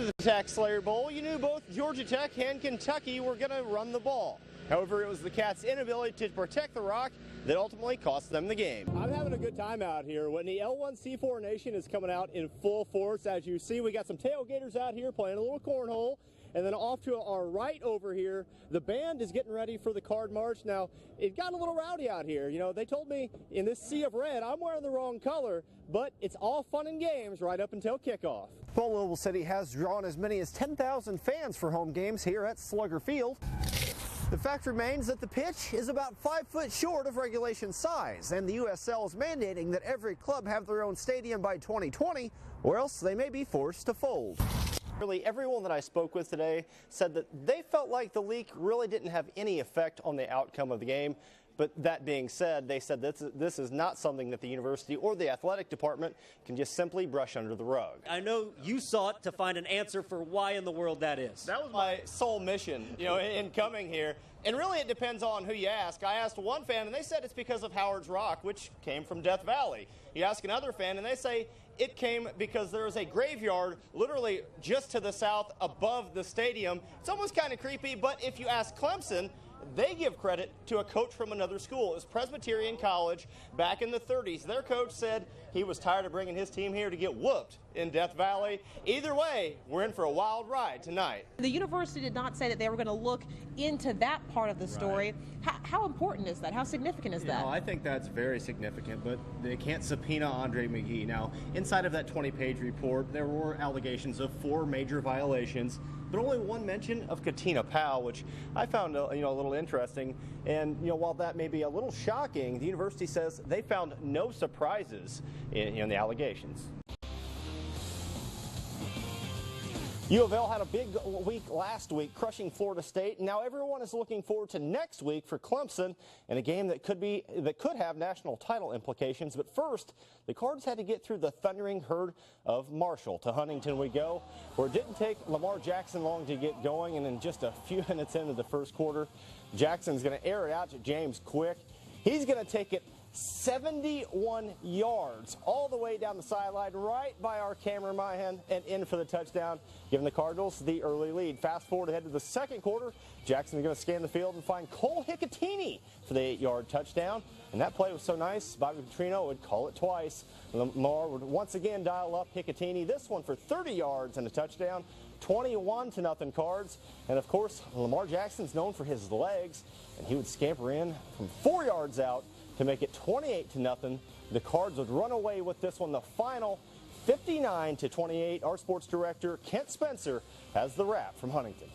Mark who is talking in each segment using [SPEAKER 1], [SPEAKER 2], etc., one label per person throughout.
[SPEAKER 1] the Tech Slayer Bowl, you knew both Georgia Tech and Kentucky were going to run the ball. However, it was the Cats' inability to protect the rock that ultimately cost them the game.
[SPEAKER 2] I'm having a good time out here. When the L1C4 Nation is coming out in full force, as you see, we got some tailgaters out here playing a little cornhole. And then off to our right over here, the band is getting ready for the card march. Now, it got a little rowdy out here. You know, they told me in this sea of red, I'm wearing the wrong color, but it's all fun and games right up until kickoff.
[SPEAKER 1] Well, Louisville City has drawn as many as 10,000 fans for home games here at Slugger Field. The fact remains that the pitch is about 5 foot short of regulation size, and the USL is mandating that every club have their own stadium by 2020, or else they may be forced to fold. Really, everyone that I spoke with today said that they felt like the leak really didn't have any effect on the outcome of the game. But that being said, they said this is not something that the university or the athletic department can just simply brush under the rug.
[SPEAKER 3] I know you sought to find an answer for why in the world that is.
[SPEAKER 1] That was my sole mission, in coming here. And really it depends on who you ask. I asked one fan and they said it's because of Howard's Rock, which came from Death Valley. You ask another fan and they say it came because there is a graveyard literally just to the south above the stadium. It's almost kind of creepy, but if you ask Clemson, they give credit to a coach from another school. It was Presbyterian College back in the 30s. Their coach said he was tired of bringing his team here to get whooped in Death Valley. Either way, we're in for a wild ride tonight.
[SPEAKER 4] The university did not say that they were going to look into that part of the story. Right. How important is that? How significant is that?
[SPEAKER 1] I think that's very significant, but they can't subpoena Andre McGee. Now, inside of that 20-page report, there were allegations of 4 major violations, but only one mention of Katina Powell, which I found a little interesting. And while that may be a little shocking, the university says they found no surprises in the allegations. U of L had a big week last week, crushing Florida State. Now everyone is looking forward to next week for Clemson in a game that could have national title implications. But first, the Cards had to get through the thundering herd of Marshall. To Huntington we go, where it didn't take Lamar Jackson long to get going, and in just a few minutes into the first quarter, Jackson's going to air it out to James Quick. He's going to take it 71 yards all the way down the sideline, right by our cameraman, and in for the touchdown, giving the Cardinals the early lead. Fast forward ahead to the second quarter. Jackson's going to scan the field and find Cole Hicatini for the 8-yard touchdown. And that play was so nice, Bobby Petrino would call it twice. Lamar would once again dial up Hicatini, this one for 30 yards and a touchdown. 21-0 Cards. And of course, Lamar Jackson's known for his legs, and he would scamper in from 4 yards out to make it 28-0. The Cards would run away with this one. The final 59-28. Our sports director, Kent Spencer, has the wrap from Huntington.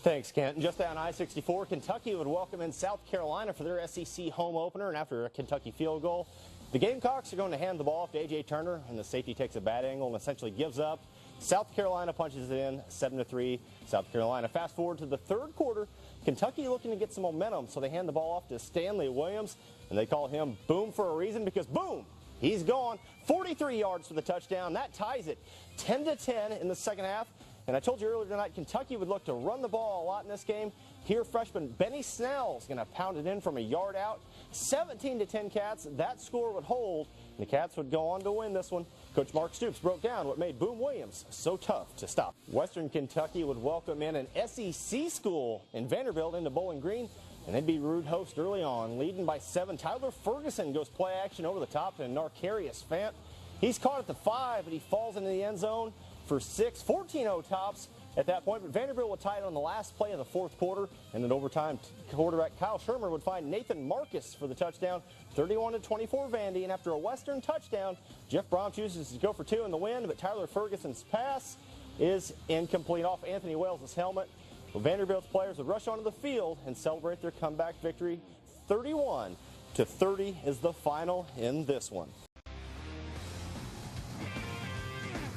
[SPEAKER 1] Thanks, Kent. And just down I-64, Kentucky would welcome in South Carolina for their SEC home opener. And after a Kentucky field goal, the Gamecocks are going to hand the ball off to A.J. Turner, and the safety takes a bad angle and essentially gives up. South Carolina punches it in, 7-3, South Carolina. Fast forward to the third quarter, Kentucky looking to get some momentum, so they hand the ball off to Stanley Williams, and they call him Boom for a reason because, boom, he's gone. 43 yards for the touchdown. That ties it 10-10 in the second half. And I told you earlier tonight, Kentucky would look to run the ball a lot in this game. Here, freshman Benny Snell's going to pound it in from a yard out. 17-10 Cats. That score would hold, and the Cats would go on to win this one. Coach Mark Stoops broke down what made Boom Williams so tough to stop. Western Kentucky would welcome in an SEC school in Vanderbilt into Bowling Green, and they'd be rude host early on. Leading by 7, Tyler Ferguson goes play action over the top to Narcarius Fant. He's caught at the 5, but he falls into the end zone for 6. 14-0 tops at that point, but Vanderbilt would tie it on the last play of the fourth quarter, and in overtime, quarterback Kyle Shermer would find Nathan Marcus for the touchdown, 31-24 Vandy, and after a Western touchdown, Jeff Brom chooses to go for 2 in the win, but Tyler Ferguson's pass is incomplete off Anthony Wales' helmet. Well, Vanderbilt's players would rush onto the field and celebrate their comeback victory. 31-30 is the final in this one.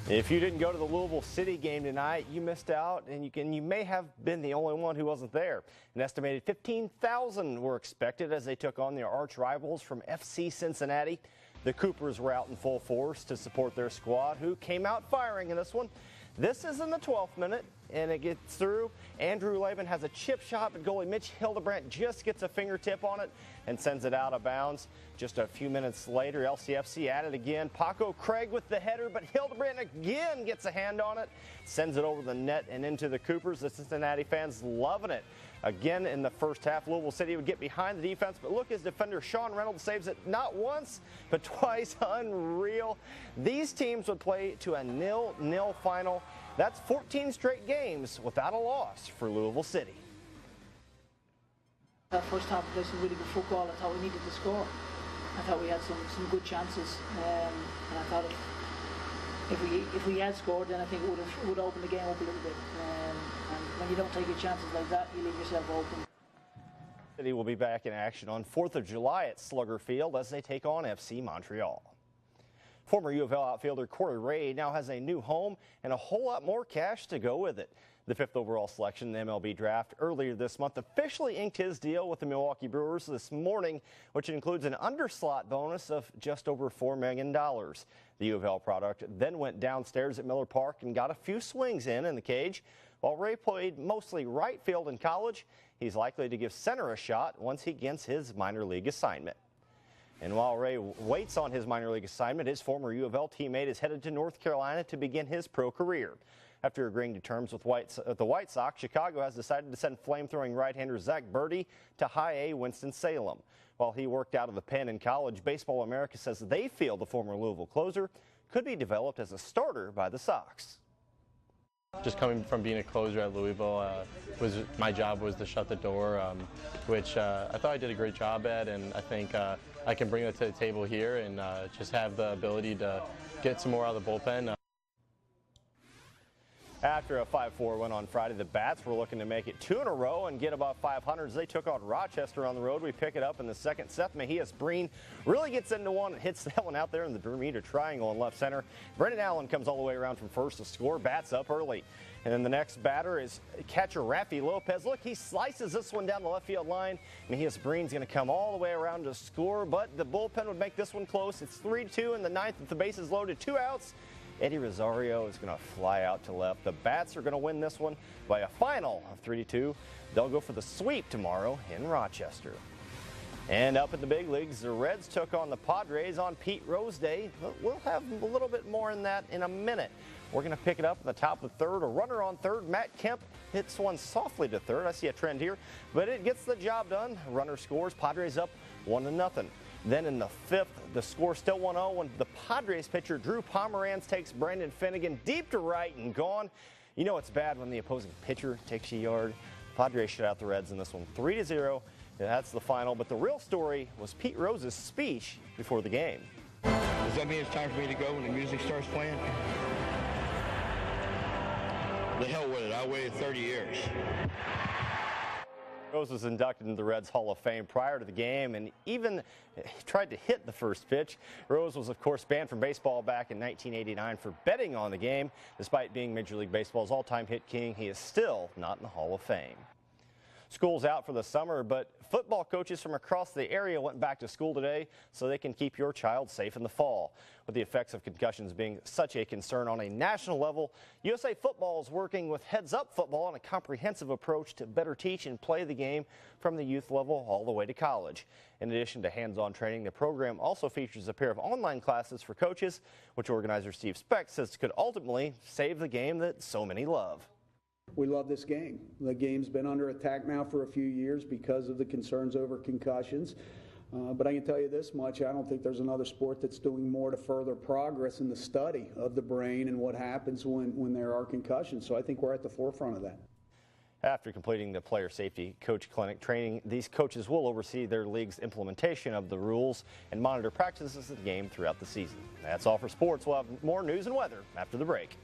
[SPEAKER 1] If you didn't go to the Louisville City game tonight, you missed out, and you may have been the only one who wasn't there. An estimated 15,000 were expected as they took on their arch rivals from FC Cincinnati. The Coopers were out in full force to support their squad, who came out firing in this one. This is in the 12th minute, and it gets through. Andrew Laban has a chip shot, but goalie Mitch Hildebrandt just gets a fingertip on it and sends it out of bounds. Just a few minutes later, LCFC at it again. Paco Craig with the header, but Hildebrandt again gets a hand on it, sends it over the net and into the Coopers. The Cincinnati fans loving it. Again, in the first half, Louisville City would get behind the defense, but look, his defender Sean Reynolds saves it not once, but twice. Unreal. These teams would play to a 0-0 final. That's 14 straight games without a loss for Louisville City.
[SPEAKER 5] That first half, we played some really good football. I thought we needed to score. I thought we had some good chances, and I thought if we had scored, then I think it would open the game up a little bit. And when you don't take your chances like that, you leave yourself open.
[SPEAKER 1] City will be back in action on 4th of July at Slugger Field as they take on FC Montreal. Former U of L outfielder Corey Ray now has a new home and a whole lot more cash to go with it. The 5th overall selection in the MLB draft earlier this month officially inked his deal with the Milwaukee Brewers this morning, which includes an underslot bonus of just over $4 million. The U of L product then went downstairs at Miller Park and got a few swings in the cage. While Ray played mostly right field in college, he's likely to give center a shot once he gets his minor league assignment. And while Ray waits on his minor league assignment, his former U of L teammate is headed to North Carolina to begin his pro career. After agreeing to terms with the White Sox, Chicago has decided to send flame-throwing right-hander Zach Birdie to High-A Winston-Salem. While he worked out of the pen in college, Baseball America says they feel the former Louisville closer could be developed as a starter by the Sox.
[SPEAKER 6] Just coming from being a closer at Louisville, my job was to shut the door, which I thought I did a great job at, and I think I can bring that to the table here and just have the ability to get some more out of the bullpen.
[SPEAKER 1] After a 5-4 win on Friday, the Bats were looking to make it 2 in a row and get above 500 as they took on Rochester on the road. We pick it up in the second. Seth Mejias-Breen really gets into one and hits that one out there in the Bermuda Triangle in left center. Brendan Allen comes all the way around from first to score. Bats up early. And then the next batter is catcher Rafi Lopez. Look, he slices this one down the left field line. Mejias-Breen's going to come all the way around to score, but the bullpen would make this one close. It's 3-2 in the ninth with the bases loaded, 2 outs. Eddie Rosario is going to fly out to left. The Bats are going to win this one by a final of 3-2. They'll go for the sweep tomorrow in Rochester. And up at the big leagues, the Reds took on the Padres on Pete Rose Day. We'll have a little bit more in that in a minute. We're going to pick it up in the top of the third. A runner on third. Matt Kemp hits one softly to third. I see a trend here, but it gets the job done. Runner scores. Padres up 1-0. Then in the fifth, the score still 1-0 when the Padres pitcher Drew Pomeranz takes Brandon Finnegan deep to right and gone. You know it's bad when the opposing pitcher takes a yard. Padres shut out the Reds in this one 3-0. That's the final, but the real story was Pete Rose's speech before the game.
[SPEAKER 7] Does that mean it's time for me to go when the music starts playing? The hell with it. I waited 30 years.
[SPEAKER 1] Rose was inducted into the Reds Hall of Fame prior to the game and even tried to hit the first pitch. Rose was, of course, banned from baseball back in 1989 for betting on the game. Despite being Major League Baseball's all-time hit king, he is still not in the Hall of Fame. School's out for the summer, but football coaches from across the area went back to school today so they can keep your child safe in the fall. With the effects of concussions being such a concern on a national level, USA Football is working with Heads Up Football on a comprehensive approach to better teach and play the game from the youth level all the way to college. In addition to hands-on training, the program also features a pair of online classes for coaches, which organizer Steve Speck says could ultimately save the game that so many love.
[SPEAKER 8] We love this game. The game's been under attack now for a few years because of the concerns over concussions. But I can tell you this much, I don't think there's another sport that's doing more to further progress in the study of the brain and what happens when there are concussions. So I think we're at the forefront of that.
[SPEAKER 1] After completing the player safety coach clinic training, these coaches will oversee their league's implementation of the rules and monitor practices of the game throughout the season. That's all for sports. We'll have more news and weather after the break.